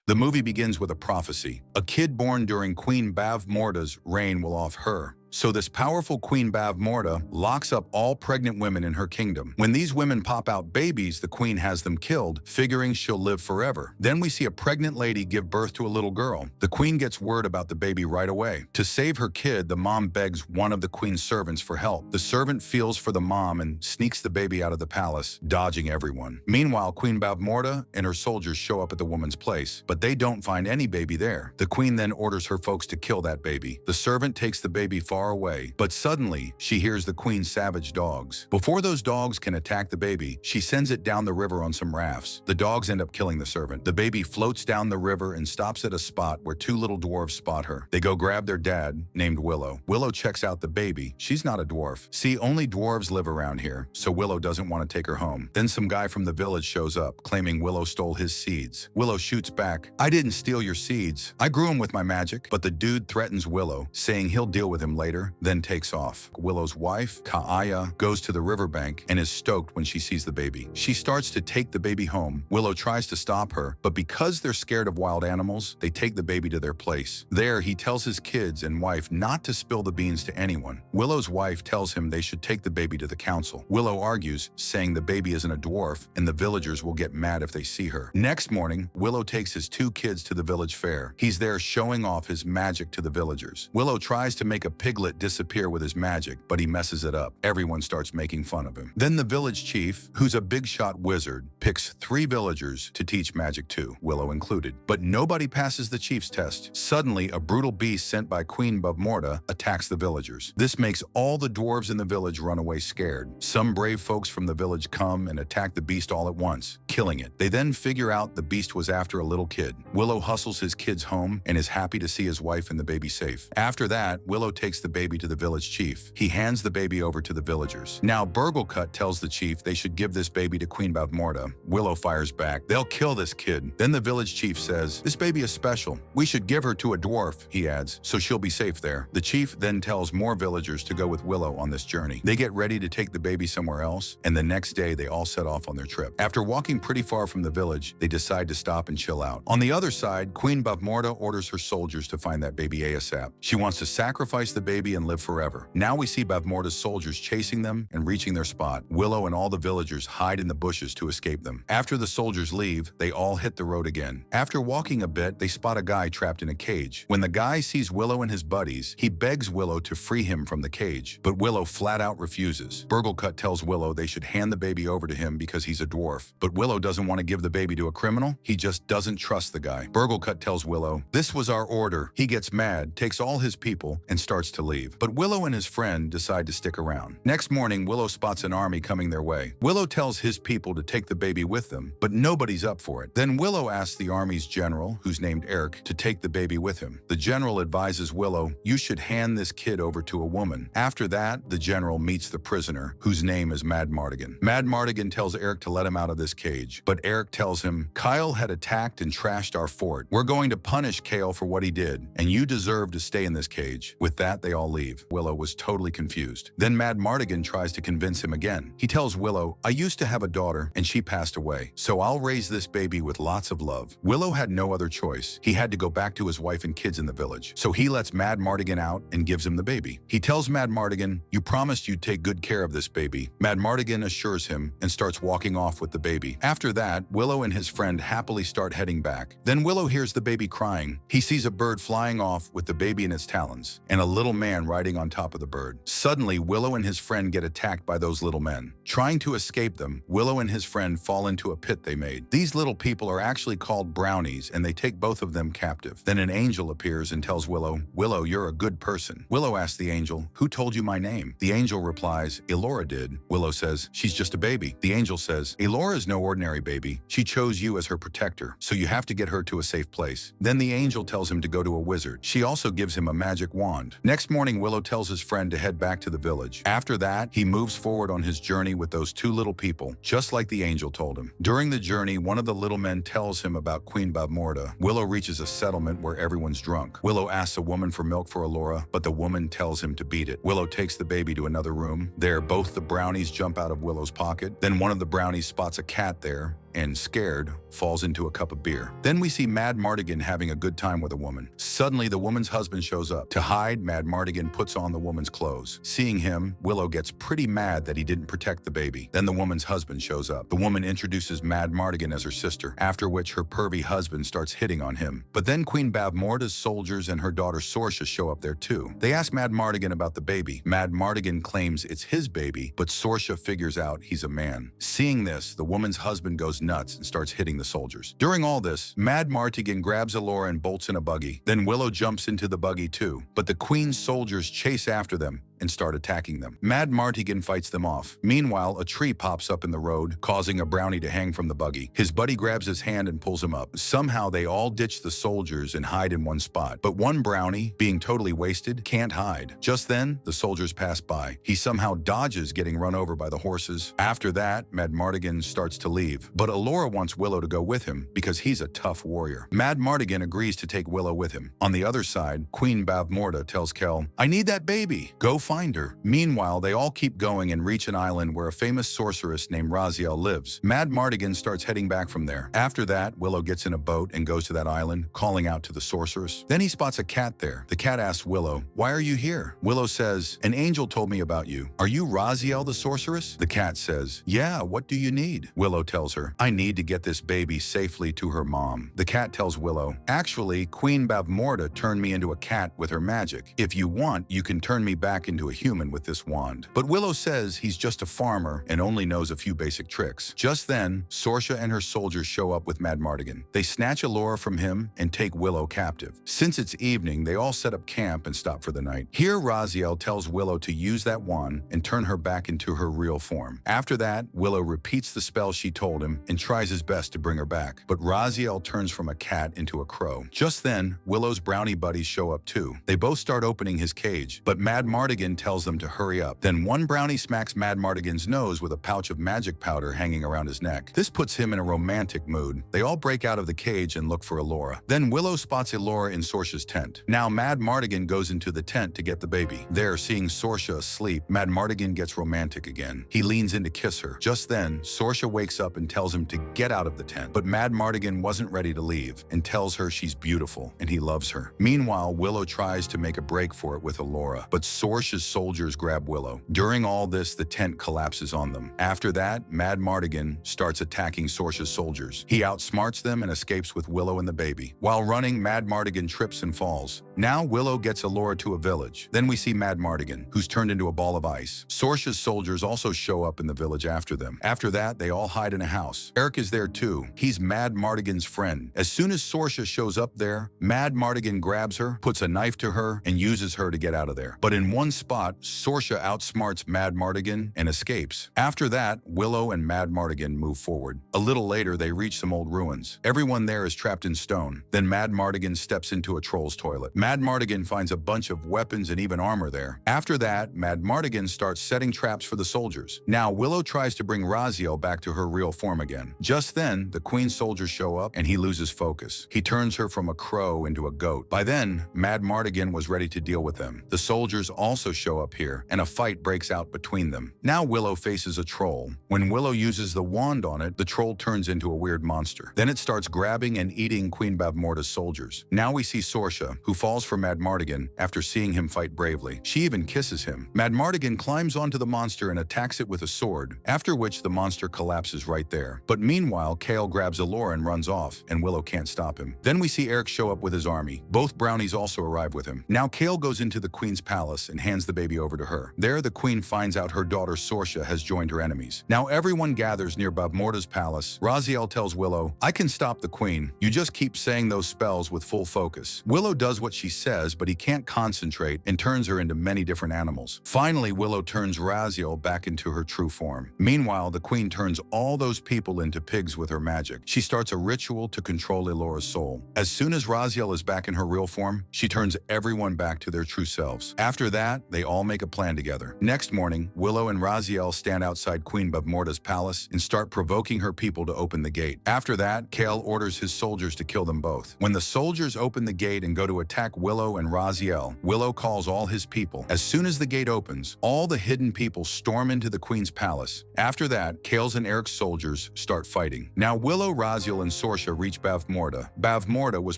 The movie begins with a prophecy. A kid born during Queen Bavmorda's reign will off her. So this powerful Queen Bavmorda locks up all pregnant women in her kingdom. When these women pop out babies, the queen has them killed, figuring she'll live forever. Then we see a pregnant lady give birth to a little girl. The queen gets word about the baby right away. To save her kid, the mom begs one of the queen's servants for help. The servant feels for the mom and sneaks the baby out of the palace, dodging everyone. Meanwhile, Queen Bavmorda and her soldiers show up at the woman's place, but they don't find any baby there. The queen then orders her folks to kill that baby. The servant takes the baby far away, but suddenly she hears the queen's savage dogs. Before those dogs can attack the baby, she sends it down the river on some rafts. The dogs end up killing the servant. The baby floats down the river and stops at a spot where two little dwarves spot her. They go grab their dad, named Willow. Willow checks out the baby. She's not a dwarf. See, only dwarves live around here, so Willow doesn't want to take her home. Then some guy from the village shows up, claiming Willow stole his seeds. Willow shoots back, "I didn't steal your seeds. I grew them with my magic." But the dude threatens Willow, saying he'll deal with him later, then takes off. Willow's wife, Kaaya, goes to the riverbank and is stoked when she sees the baby. She starts to take the baby home. Willow tries to stop her, but because they're scared of wild animals, they take the baby to their place. There, he tells his kids and wife not to spill the beans to anyone. Willow's wife tells him they should take the baby to the council. Willow argues, saying the baby isn't a dwarf and the villagers will get mad if they see her. Next morning, Willow takes his two kids to the village fair. He's there showing off his magic to the villagers. Willow tries to make a piglet disappear with his magic, but he messes it up. Everyone starts making fun of him. Then the village chief, who's a big shot wizard, picks 3 villagers to teach magic to, Willow included. But nobody passes the chief's test. Suddenly, a brutal beast sent by Queen Bavmorda attacks the villagers. This makes all the dwarves in the village run away scared. Some brave folks from the village come and attack the beast all at once, killing it. They then figure out the beast was after a little kid. Willow hustles his kids home and is happy to see his wife and the baby safe. After that, Willow takes the baby to the village chief. He hands the baby over to the villagers. Now, Burglecut tells the chief they should give this baby to Queen Bavmorda. Willow fires back, "They'll kill this kid." Then the village chief says, "This baby is special. We should give her to a dwarf," he adds, "so she'll be safe there." The chief then tells more villagers to go with Willow on this journey. They get ready to take the baby somewhere else, and the next day they all set off on their trip. After walking pretty far from the village, they decide to stop and chill out. On the other side, Queen Bavmorda orders her soldiers to find that baby ASAP. She wants to sacrifice the baby and live forever. Now we see Bavmorda's soldiers chasing them and reaching their spot. Willow and all the villagers hide in the bushes to escape them. After the soldiers leave, they all hit the road again. After walking a bit, they spot a guy trapped in a cage. When the guy sees Willow and his buddies, he begs Willow to free him from the cage, but Willow flat out refuses. Burglecut tells Willow they should hand the baby over to him because he's a dwarf, but Willow doesn't want to give the baby to a criminal. He just doesn't trust the guy. Burglecut tells Willow, "This was our order." He gets mad, takes all his people, and starts to leave. But Willow and his friend decide to stick around. Next morning, Willow spots an army coming their way. Willow tells his people to take the baby with them, but nobody's up for it. Then Willow asks the army's general, who's named Eric, to take the baby with him. The general advises Willow, "You should hand this kid over to a woman." After that, the general meets the prisoner, whose name is Madmartigan. Madmartigan tells Eric to let him out of this cage, but Eric tells him, "Kyle had attacked and trashed our fort. We're going to punish Kale for what he did, and you deserve to stay in this cage." With that, they all leave. Willow was totally confused. Then Madmartigan tries to convince him again. He tells Willow, "I used to have a daughter, and she passed away, so I'll raise this baby with lots of love." Willow had no other choice. He had to go back to his wife and kids in the village, so he lets Madmartigan out and gives him the baby. He tells Madmartigan, "You promised you'd take good care of this baby." Madmartigan assures him and starts walking off with the baby. After that, Willow and his friend happily start heading back. Then Willow hears the baby crying. He sees a bird flying off with the baby in its talons, and a little man riding on top of the bird. Suddenly, Willow and his friend get attacked by those little men. Trying to escape them, Willow and his friend fall into a pit they made. These little people are actually called brownies, and they take both of them captive. Then an angel appears and tells Willow, "Willow, you're a good person." Willow asks the angel, "Who told you my name?" The angel replies, "Elora did." Willow says, "She's just a baby." The angel says, "Elora is no ordinary baby. She chose you as her protector, so you have to get her to a safe place." Then the angel tells him to go to a wizard. She also gives him a magic wand. Next morning, Willow tells his friend to head back to the village. After that, he moves forward on his journey with those 2 little people, just like the angel told him. During the journey, one of the little men tells him about Queen Bavmorda. Willow reaches a settlement where everyone's drunk. Willow asks a woman for milk for Elora, but the woman tells him to beat it. Willow takes the baby to another room. There, both the brownies jump out of Willow's pocket. Then one of the brownies spots a cat there and, scared, falls into a cup of beer. Then we see Madmartigan having a good time with a woman. Suddenly, the woman's husband shows up. To hide, Madmartigan puts on the woman's clothes. Seeing him, Willow gets pretty mad that he didn't protect the baby. Then the woman's husband shows up. The woman introduces Madmartigan as her sister, after which her pervy husband starts hitting on him. But then Queen Bavmorda's soldiers and her daughter Sorcia show up there too. They ask Madmartigan about the baby. Madmartigan claims it's his baby, but Sorcia figures out he's a man. Seeing this, the woman's husband goes nuts and starts hitting the soldiers. During all this, Madmartigan grabs Allura and bolts in a buggy. Then Willow jumps into the buggy too, but the Queen's soldiers chase after them and start attacking them. Madmartigan fights them off. Meanwhile, a tree pops up in the road, causing a brownie to hang from the buggy. His buddy grabs his hand and pulls him up. Somehow, they all ditch the soldiers and hide in one spot. But one brownie, being totally wasted, can't hide. Just then, the soldiers pass by. He somehow dodges getting run over by the horses. After that, Madmartigan starts to leave. But Allura wants Willow to go with him because he's a tough warrior. Madmartigan agrees to take Willow with him. On the other side, Queen Bavmorda tells Kel, "I need that baby. Go find her." Meanwhile, they all keep going and reach an island where a famous sorceress named Raziel lives. Madmartigan starts heading back from there. After that, Willow gets in a boat and goes to that island, calling out to the sorceress. Then he spots a cat there. The cat asks Willow, "Why are you here?" Willow says, "An angel told me about you. Are you Raziel the sorceress?" The cat says, "Yeah, what do you need?" Willow tells her, "I need to get this baby safely to her mom." The cat tells Willow, "Actually, Queen Bavmorda turned me into a cat with her magic. If you want, you can turn me back into a human with this wand." But Willow says he's just a farmer and only knows a few basic tricks. Just then, Sorcia and her soldiers show up with Madmartigan. They snatch Allura from him and take Willow captive. Since it's evening, they all set up camp and stop for the night. Here, Raziel tells Willow to use that wand and turn her back into her real form. After that, Willow repeats the spell she told him and tries his best to bring her back. But Raziel turns from a cat into a crow. Just then, Willow's brownie buddies show up too. They both start opening his cage, but Madmartigan tells them to hurry up. Then one brownie smacks Madmartigan's nose with a pouch of magic powder hanging around his neck. This puts him in a romantic mood. They all break out of the cage and look for Allura. Then Willow spots Allura in Sorcia's tent. Now Madmartigan goes into the tent to get the baby. There, seeing Sorcia asleep, Madmartigan gets romantic again. He leans in to kiss her. Just then, Sorcia wakes up and tells him to get out of the tent. But Madmartigan wasn't ready to leave and tells her she's beautiful and he loves her. Meanwhile, Willow tries to make a break for it with Allura, but Sorcia's soldiers grab Willow. During all this, the tent collapses on them. After that, Madmartigan starts attacking Sorcia's soldiers. He outsmarts them and escapes with Willow and the baby. While running, Madmartigan trips and falls. Now Willow gets Allura to a village. Then we see Madmartigan, who's turned into a ball of ice. Sorcia's soldiers also show up in the village after them. After that, they all hide in a house. Eric is there too. He's Madmartigan's friend. As soon as Sorcia shows up there, Madmartigan grabs her, puts a knife to her, and uses her to get out of there. But in one spot, Sorcia outsmarts Madmartigan and escapes. After that, Willow and Madmartigan move forward. A little later, they reach some old ruins. Everyone there is trapped in stone. Then Madmartigan steps into a troll's toilet. Madmartigan finds a bunch of weapons and even armor there. After that, Madmartigan starts setting traps for the soldiers. Now, Willow tries to bring Raziel back to her real form again. Just then, the Queen's soldiers show up and he loses focus. He turns her from a crow into a goat. By then, Madmartigan was ready to deal with them. The soldiers also show up here, and a fight breaks out between them. Now Willow faces a troll. When Willow uses the wand on it, the troll turns into a weird monster. Then it starts grabbing and eating Queen Bavmorda's soldiers. Now we see Sorcia, who falls for Madmartigan after seeing him fight bravely. She even kisses him. Madmartigan climbs onto the monster and attacks it with a sword, after which the monster collapses right there. But meanwhile, Kale grabs Allura and runs off, and Willow can't stop him. Then we see Eric show up with his army. Both brownies also arrive with him. Now Kale goes into the Queen's palace and hands the baby over to her. There, the Queen finds out her daughter Sorcia has joined her enemies. Now everyone gathers near Bavmorda's palace. Raziel tells Willow, "I can stop the Queen. You just keep saying those spells with full focus." Willow does what she says, but he can't concentrate and turns her into many different animals. Finally, Willow turns Raziel back into her true form. Meanwhile, the Queen turns all those people into pigs with her magic. She starts a ritual to control Allura's soul. As soon as Raziel is back in her real form, she turns everyone back to their true selves. After that, they all make a plan together. Next morning, Willow and Raziel stand outside Queen Bavmorda's palace and start provoking her people to open the gate. After that, Chaol orders his soldiers to kill them both. When the soldiers open the gate and go to attack Willow and Raziel, Willow calls all his people. As soon as the gate opens, all the hidden people storm into the queen's palace. After that, Chaol's and Eric's soldiers start fighting. Now Willow, Raziel, and Sorcia reach Bavmorda. Bavmorda was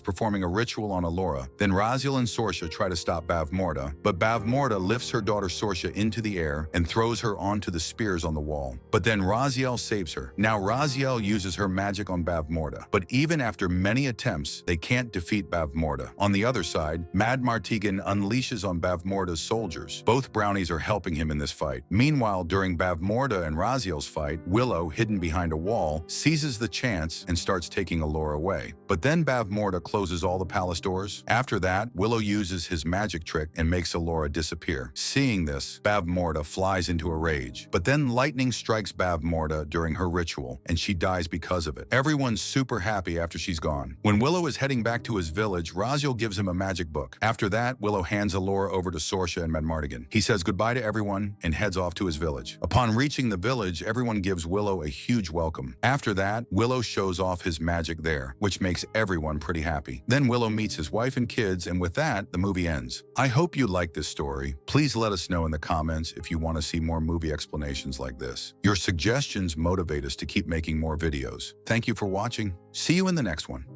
performing a ritual on Allura. Then Raziel and Sorcia try to stop Bavmorda, but Bavmorda lifts her daughter Sorcia into the air and throws her onto the spears on the wall. But then Raziel saves her. Now Raziel uses her magic on Bavmorda, but even after many attempts, they can't defeat Bavmorda. On the other side, Madmartigan unleashes on Bavmorda's soldiers. Both brownies are helping him in this fight. Meanwhile, during Bavmorda and Raziel's fight, Willow, hidden behind a wall, seizes the chance and starts taking Allura away. But then Bavmorda closes all the palace doors. After that, Willow uses his magic trick and makes Allura disappear. Seeing this, Bavmorda flies into a rage. But then lightning strikes Bavmorda during her ritual, and she dies because of it. Everyone's super happy after she's gone. When Willow is heading back to his village, Raziel gives him a magic book. After that, Willow hands Allura over to Sorcia and Madmartigan. He says goodbye to everyone and heads off to his village. Upon reaching the village, everyone gives Willow a huge welcome. After that, Willow shows off his magic there, which makes everyone pretty happy. Then Willow meets his wife and kids, and with that, the movie ends. I hope you liked this story. Please let us know in the comments if you want to see more movie explanations like this. Your suggestions motivate us to keep making more videos. Thank you for watching. See you in the next one.